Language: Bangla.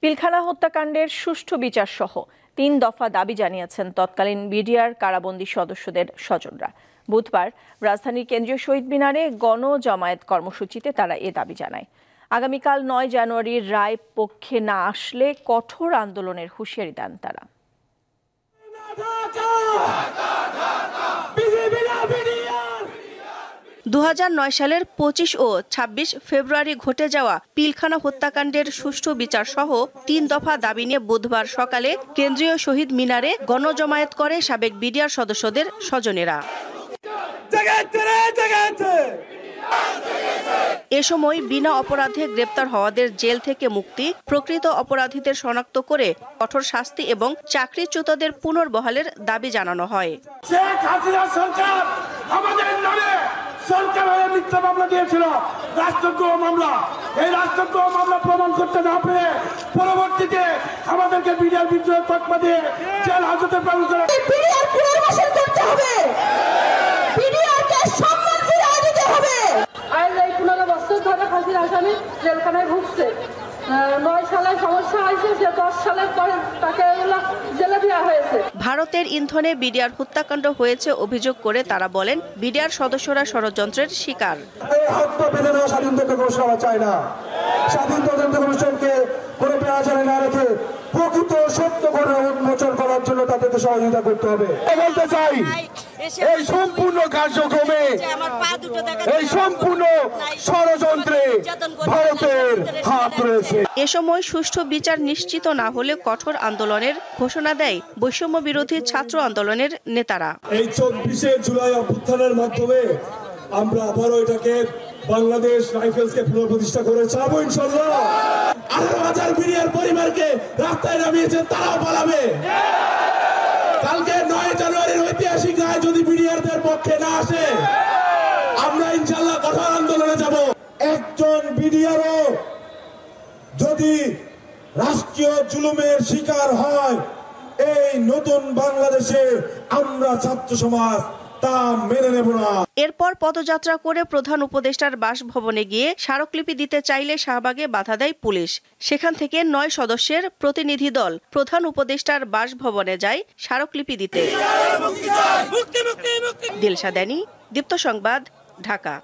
পিলখানা হত্যাকাণ্ডের সুষ্ঠু বিচার সহ ৩ দফা দাবি জানিয়েছেন তৎকালীন বিডিআর কারাবন্দী সদস্যদের স্বজনরা। বুধবার রাজধানীর কেন্দ্রীয় শহীদ মিনারে গণজামায়াত কর্মসূচিতে তারা এ দাবি জানায়। আগামীকাল ৯ জানুয়ারির রায় পক্ষে না আসলে কঠোর আন্দোলনের হুঁশিয়ারি দেন তারা। ২০০৯ সালের ২৫ ও ২৬ ফেব্রুয়ারি ঘটে যাওয়া পিলখানা হত্যাকাণ্ডের সুষ্ঠু বিচার সহ ৩ দফা দাবি নিয়ে বুধবার সকালে কেন্দ্রীয় শহীদ মিনারে গণজমায়েত করে সাবেক বিডিআর সদস্যদের স্বজনেরা। এ সময় বিনা অপরাধে গ্রেপ্তার হওয়াদের জেল থেকে মুক্তি, প্রকৃত অপরাধীদের শনাক্ত করে কঠোর শাস্তি এবং চাকরিচ্যুতদের পুনর্বহালের দাবি জানানো হয়। শেখ হাসিনা সরকার আমাদের নামে সরকার হয়ে মিথ্যা মামলা দিয়েছিল, রাষ্ট্রদ্রোহ মামলা। এই রাষ্ট্রদ্রোহ মামলা প্রমাণ করতে না পেরে পরবর্তীতে আমাদেরকে বিডিআর বিদ্রোহের তকমা দিয়ে জেল হাজতে প্রেরণ করে। বিডিআর পুনর্বাসন করতে হবে, বিডিআরকে সম্মান ফিরিয়ে দিতে হবে। আজ এই ১৫ বছর ধরে ফাঁসির আসামি জেলখানায় ভুগছে। ৯ সালে সমস্যা হয়েছে, সে ১০ সালের পরে তাকে জেলে দেওয়া হয়েছে। ভারতের ইন্ধনে বিডিআর হত্যাকাণ্ড হয়েছে অভিযোগ করে তারা বলেন, বিডিআর সদস্যরা ষড়যন্ত্রের শিকার। এই হত্যা বেঁধে দেওয়া স্বাধীন তদন্ত কমিশন চায় না। স্বাধীন তদন্ত কমিশনকে কোনো পেঁয়াজারে না রেখে প্রকৃত সত্য ঘটনা উন্মোচন করার জন্য তাদেরকে সহযোগিতা করতে হবে। বলতে চাই, এই সম্পূর্ণ কার্যক্রমে, এই সম্পূর্ণ ষড়যন্ত্রে ভারতের হাত রয়েছে। এ সময় সুষ্ঠু বিচার নিশ্চিত না হলে কঠোর আন্দোলনের ঘোষণা দেয় বৈষম্য বিরোধী ছাত্র আন্দোলনের নেতারা। এই ২৪শে জুলাই অভ্যুত্থানের মাধ্যমে আমরা আবারও এটাকে বাংলাদেশ রাইফেলসকে পুনঃপ্রতিষ্ঠা করে চাবো ইনশাআল্লাহ। ১৮,০০০ বিডিআর পরিবারকে রাস্তায় নামিয়েছে, তারাও পালাবে। কালকে ৯ জানুয়ারির ঐতিহাসিক রায় যদি বিডিআরদের পক্ষে না আসে, আমরা ইনশাআল্লাহ কঠোর আন্দোলনে যাব। একজন বিডিআরও যদি রাষ্ট্রীয় জুলুমের শিকার হয়, এই নতুন বাংলাদেশে আমরা ছাত্র সমাজ তা মেনে নেব না। এরপর পদযাত্রা করে প্রধান উপদেষ্টার বাসভবনে গিয়ে স্মারকলিপি দিতে চাইলে শাহবাগে বাধা দেয় পুলিশ। সেখান থেকে ৯ সদস্যের প্রতিনিধি দল প্রধান উপদেষ্টার বাসভবনে যায় স্মারকলিপি দিতে। দিলশা দানি, দীপ্ত সংবাদ, ঢাকা।